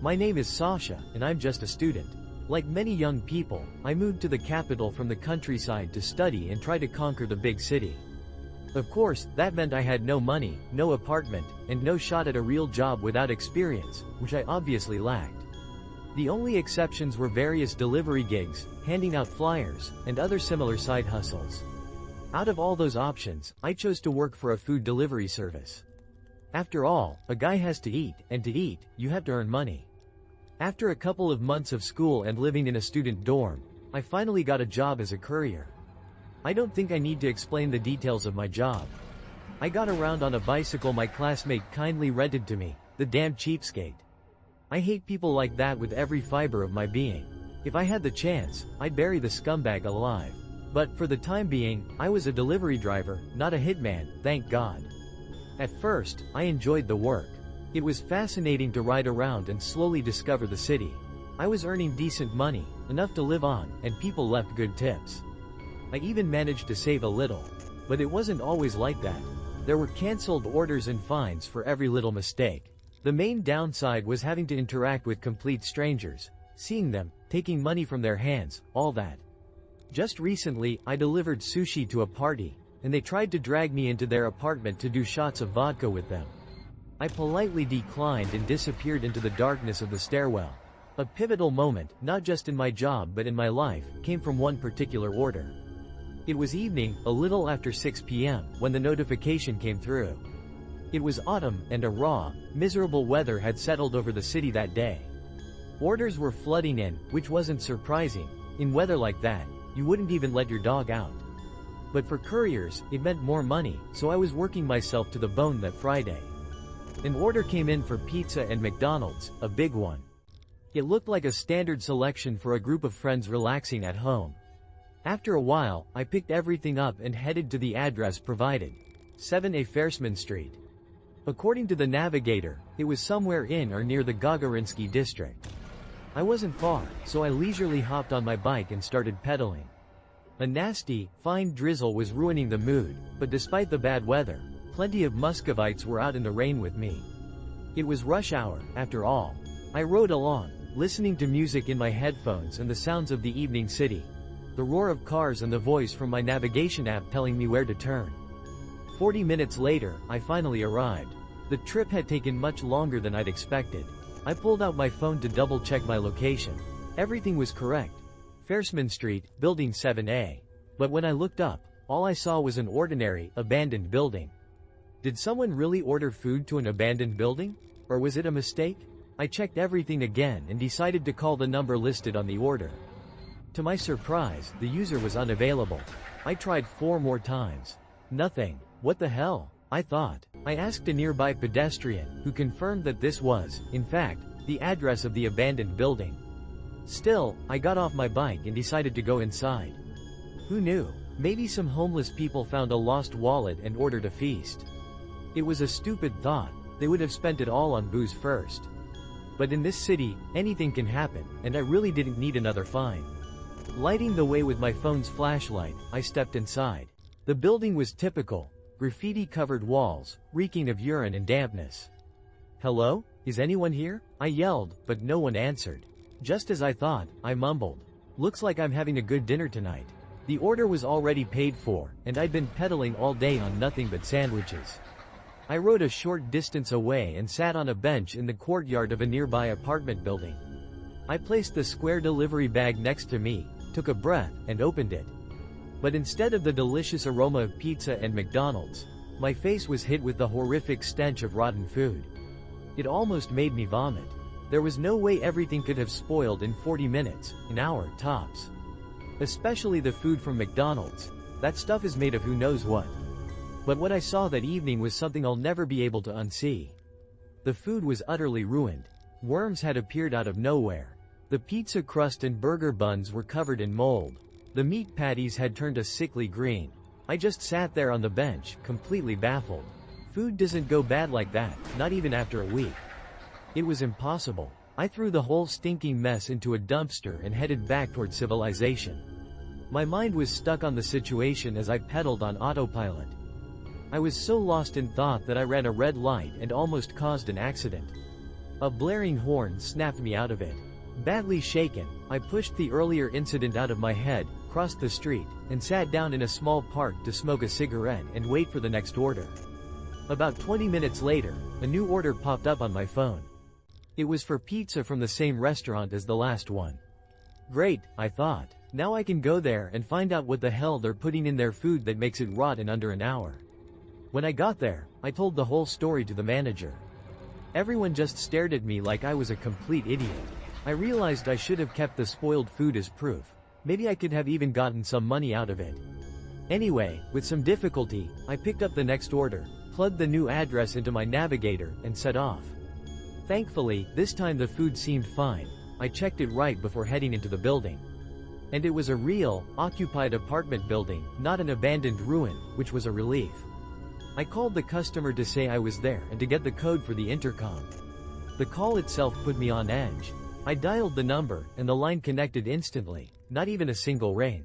My name is Sasha, and I'm just a student. Like many young people, I moved to the capital from the countryside to study and try to conquer the big city. Of course, that meant I had no money, no apartment, and no shot at a real job without experience, which I obviously lacked. The only exceptions were various delivery gigs, handing out flyers, and other similar side hustles. Out of all those options, I chose to work for a food delivery service. After all, a guy has to eat, and to eat, you have to earn money. After a couple of months of school and living in a student dorm, I finally got a job as a courier. I don't think I need to explain the details of my job. I got around on a bicycle my classmate kindly rented to me, the damn cheapskate. I hate people like that with every fiber of my being. If I had the chance, I'd bury the scumbag alive. But for the time being, I was a delivery driver, not a hitman, thank God. At first, I enjoyed the work. It was fascinating to ride around and slowly discover the city. I was earning decent money, enough to live on, and people left good tips. I even managed to save a little. But it wasn't always like that. There were cancelled orders and fines for every little mistake. The main downside was having to interact with complete strangers, seeing them, taking money from their hands, all that. Just recently, I delivered sushi to a party, and they tried to drag me into their apartment to do shots of vodka with them. I politely declined and disappeared into the darkness of the stairwell. A pivotal moment, not just in my job but in my life, came from one particular order. It was evening, a little after 6 p.m., when the notification came through. It was autumn, and a raw, miserable weather had settled over the city that day. Orders were flooding in, which wasn't surprising. In weather like that, you wouldn't even let your dog out. But for couriers, it meant more money, so I was working myself to the bone that Friday. An order came in for pizza and McDonald's, a big one. It looked like a standard selection for a group of friends relaxing at home. After a while, I picked everything up and headed to the address provided. 7A Fersman Street. According to the navigator, it was somewhere in or near the Gagarinsky district. I wasn't far, so I leisurely hopped on my bike and started pedaling. A nasty, fine drizzle was ruining the mood, but despite the bad weather, plenty of Muscovites were out in the rain with me. It was rush hour, after all. I rode along, listening to music in my headphones and the sounds of the evening city. The roar of cars and the voice from my navigation app telling me where to turn. 40 minutes later, I finally arrived. The trip had taken much longer than I'd expected. I pulled out my phone to double-check my location. Everything was correct. Fersman Street, Building 7A. But when I looked up, all I saw was an ordinary, abandoned building. Did someone really order food to an abandoned building? Or was it a mistake? I checked everything again and decided to call the number listed on the order. To my surprise, the user was unavailable. I tried 4 more times. Nothing. What the hell? I thought. I asked a nearby pedestrian, who confirmed that this was, in fact, the address of the abandoned building. Still, I got off my bike and decided to go inside. Who knew? Maybe some homeless people found a lost wallet and ordered a feast. It was a stupid thought. They would have spent it all on booze first. But in this city, anything can happen, and I really didn't need another fine. Lighting the way with my phone's flashlight, I stepped inside. The building was typical. Graffiti-covered walls, reeking of urine and dampness. "Hello? Is anyone here?" I yelled, but no one answered. Just as I thought, I mumbled. "Looks like I'm having a good dinner tonight." The order was already paid for, and I'd been pedaling all day on nothing but sandwiches. I rode a short distance away and sat on a bench in the courtyard of a nearby apartment building. I placed the square delivery bag next to me, took a breath, and opened it. But instead of the delicious aroma of pizza and McDonald's, my face was hit with the horrific stench of rotten food. It almost made me vomit. There was no way everything could have spoiled in 40 minutes, an hour, tops. Especially the food from McDonald's. That stuff is made of who knows what. But what I saw that evening was something I'll never be able to unsee. The food was utterly ruined. Worms had appeared out of nowhere. The pizza crust and burger buns were covered in mold. The meat patties had turned a sickly green. I just sat there on the bench, completely baffled. Food doesn't go bad like that, not even after a week. It was impossible. I threw the whole stinking mess into a dumpster and headed back toward civilization. My mind was stuck on the situation as I pedaled on autopilot. I was so lost in thought that I ran a red light and almost caused an accident. A blaring horn snapped me out of it. Badly shaken, I pushed the earlier incident out of my head, crossed the street, and sat down in a small park to smoke a cigarette and wait for the next order. About 20 minutes later, a new order popped up on my phone. It was for pizza from the same restaurant as the last one. Great, I thought. Now I can go there and find out what the hell they're putting in their food that makes it rot in under an hour. When I got there, I told the whole story to the manager. Everyone just stared at me like I was a complete idiot. I realized I should have kept the spoiled food as proof. Maybe I could have even gotten some money out of it. Anyway, with some difficulty, I picked up the next order, plugged the new address into my navigator, and set off. Thankfully, this time the food seemed fine. I checked it right before heading into the building. And it was a real, occupied apartment building, not an abandoned ruin, which was a relief. I called the customer to say I was there and to get the code for the intercom. The call itself put me on edge. I dialed the number, and the line connected instantly, not even a single ring.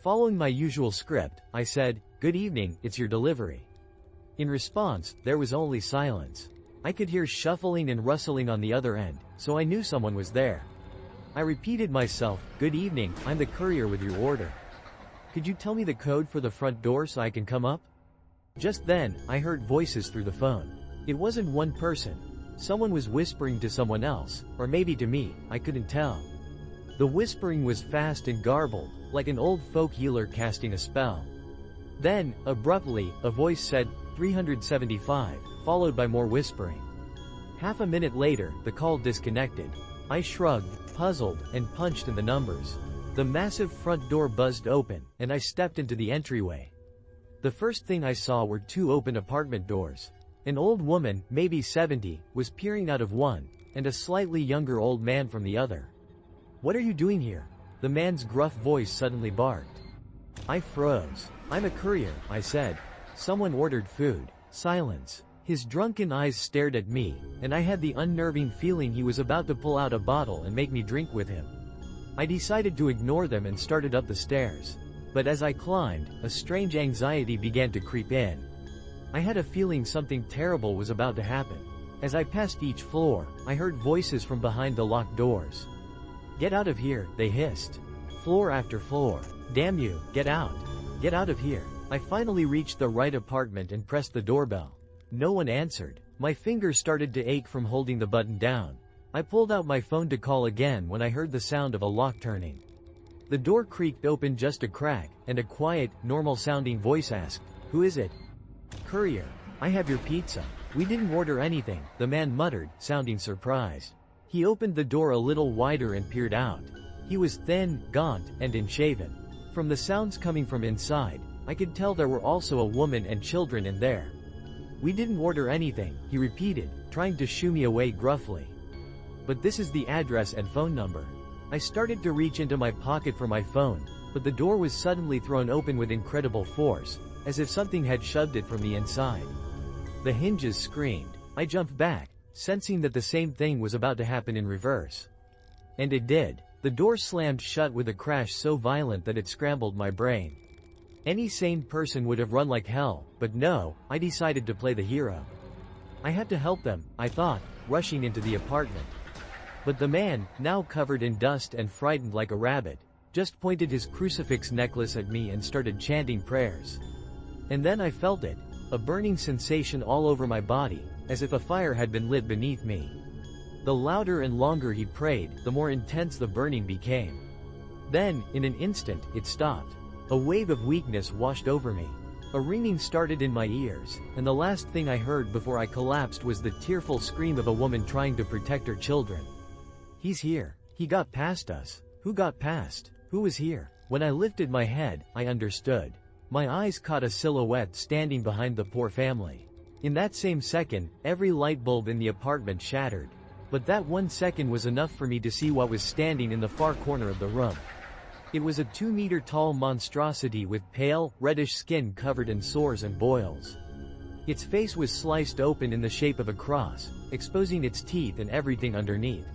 Following my usual script, I said, "Good evening, it's your delivery." In response, there was only silence. I could hear shuffling and rustling on the other end, so I knew someone was there. I repeated myself, "Good evening, I'm the courier with your order. Could you tell me the code for the front door so I can come up?" Just then, I heard voices through the phone. It wasn't one person. Someone was whispering to someone else, or maybe to me, I couldn't tell. The whispering was fast and garbled, like an old folk healer casting a spell. Then, abruptly, a voice said, 375, followed by more whispering. Half a minute later, the call disconnected. I shrugged, puzzled, and punched in the numbers. The massive front door buzzed open, and I stepped into the entryway. The first thing I saw were two open apartment doors. An old woman, maybe 70, was peering out of one, and a slightly younger old man from the other. "What are you doing here?" The man's gruff voice suddenly barked. I froze. "I'm a courier," I said. "Someone ordered food." Silence. His drunken eyes stared at me, and I had the unnerving feeling he was about to pull out a bottle and make me drink with him. I decided to ignore them and started up the stairs. But as I climbed, a strange anxiety began to creep in. I had a feeling something terrible was about to happen. As I passed each floor, I heard voices from behind the locked doors. "Get out of here," they hissed. Floor after floor. "Damn you, get out. Get out of here." I finally reached the right apartment and pressed the doorbell. No one answered. My fingers started to ache from holding the button down. I pulled out my phone to call again when I heard the sound of a lock turning. The door creaked open just a crack, and a quiet, normal-sounding voice asked, "Who is it?" "Courier. I have your pizza." "We didn't order anything," the man muttered, sounding surprised. He opened the door a little wider and peered out. He was thin, gaunt, and unshaven. From the sounds coming from inside, I could tell there were also a woman and children in there. "We didn't order anything," he repeated, trying to shoo me away gruffly. "But this is the address and phone number." I started to reach into my pocket for my phone, but the door was suddenly thrown open with incredible force, as if something had shoved it from the inside. The hinges screamed. I jumped back, sensing that the same thing was about to happen in reverse. And it did. The door slammed shut with a crash so violent that it scrambled my brain. Any sane person would have run like hell, but no, I decided to play the hero. I had to help them, I thought, rushing into the apartment. But the man, now covered in dust and frightened like a rabbit, just pointed his crucifix necklace at me and started chanting prayers. And then I felt it, a burning sensation all over my body, as if a fire had been lit beneath me. The louder and longer he prayed, the more intense the burning became. Then, in an instant, it stopped. A wave of weakness washed over me. A ringing started in my ears, and the last thing I heard before I collapsed was the tearful scream of a woman trying to protect her children. "He's here. He got past us." Who got past? Who was here? When I lifted my head, I understood. My eyes caught a silhouette standing behind the poor family. In that same second, every light bulb in the apartment shattered. But that 1 second was enough for me to see what was standing in the far corner of the room. It was a 2-meter-tall monstrosity with pale, reddish skin covered in sores and boils. Its face was sliced open in the shape of a cross, exposing its teeth and everything underneath.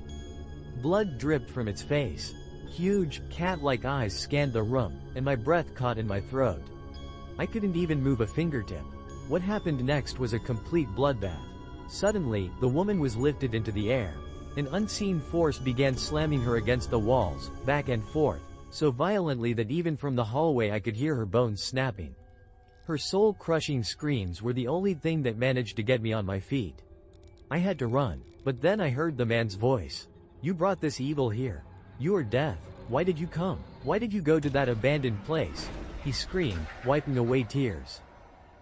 Blood dripped from its face. Huge, cat-like eyes scanned the room, and my breath caught in my throat. I couldn't even move a fingertip. What happened next was a complete bloodbath. Suddenly, the woman was lifted into the air. An unseen force began slamming her against the walls, back and forth, so violently that even from the hallway I could hear her bones snapping. Her soul-crushing screams were the only thing that managed to get me on my feet. I had to run, but then I heard the man's voice. "You brought this evil here. You are death. Why did you come? Why did you go to that abandoned place?" he screamed, wiping away tears.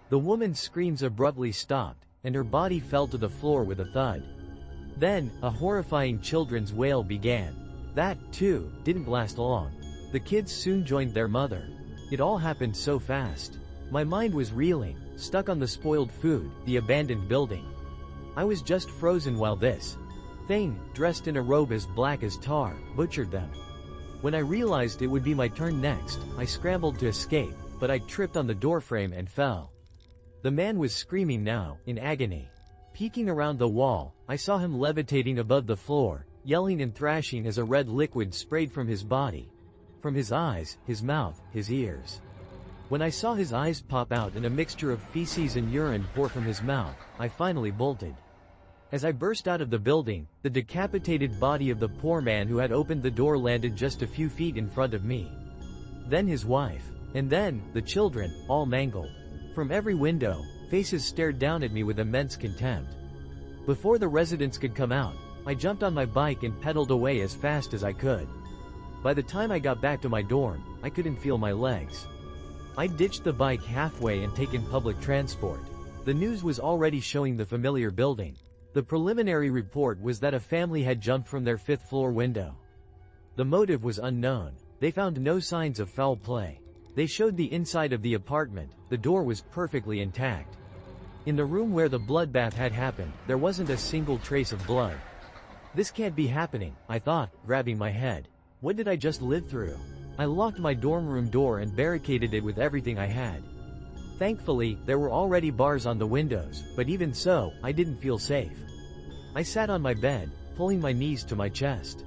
The woman's screams abruptly stopped, and her body fell to the floor with a thud. Then, a horrifying children's wail began. That, too, didn't last long. The kids soon joined their mother. It all happened so fast. My mind was reeling, stuck on the spoiled food, the abandoned building. I was just frozen while this thing, dressed in a robe as black as tar, butchered them. When I realized it would be my turn next, I scrambled to escape, but I tripped on the doorframe and fell. The man was screaming now, in agony. Peeking around the wall, I saw him levitating above the floor, yelling and thrashing as a red liquid sprayed from his body. From his eyes, his mouth, his ears. When I saw his eyes pop out and a mixture of feces and urine pour from his mouth, I finally bolted. As I burst out of the building, the decapitated body of the poor man who had opened the door landed just a few feet in front of me. Then his wife. And then, the children, all mangled. From every window, faces stared down at me with immense contempt. Before the residents could come out, I jumped on my bike and pedaled away as fast as I could. By the time I got back to my dorm, I couldn't feel my legs. I ditched the bike halfway and taken public transport. The news was already showing the familiar building. The preliminary report was that a family had jumped from their 5th floor window. The motive was unknown. They found no signs of foul play. They showed the inside of the apartment. The door was perfectly intact. In the room where the bloodbath had happened, there wasn't a single trace of blood. This can't be happening, I thought, grabbing my head. What did I just live through? I locked my dorm room door and barricaded it with everything I had. Thankfully, there were already bars on the windows, but even so, I didn't feel safe. I sat on my bed, pulling my knees to my chest.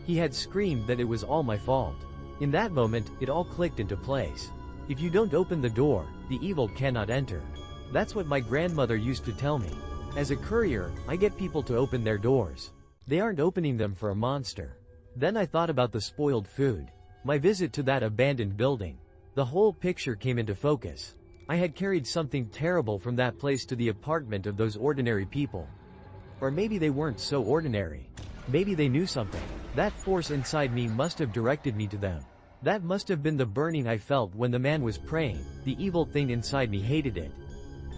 He had screamed that it was all my fault. In that moment, it all clicked into place. If you don't open the door, the evil cannot enter. That's what my grandmother used to tell me. As a courier, I get people to open their doors. They aren't opening them for a monster. Then I thought about the spoiled food. My visit to that abandoned building. The whole picture came into focus. I had carried something terrible from that place to the apartment of those ordinary people. Or maybe they weren't so ordinary. Maybe they knew something. That force inside me must have directed me to them. That must have been the burning I felt when the man was praying. The evil thing inside me hated it.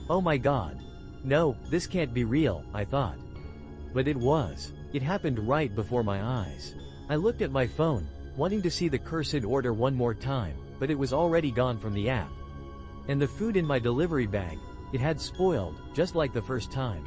Oh my God. No, this can't be real, I thought. But it was. It happened right before my eyes. I looked at my phone, wanting to see the cursed order one more time, but it was already gone from the app. And the food in my delivery bag, it had spoiled, just like the first time.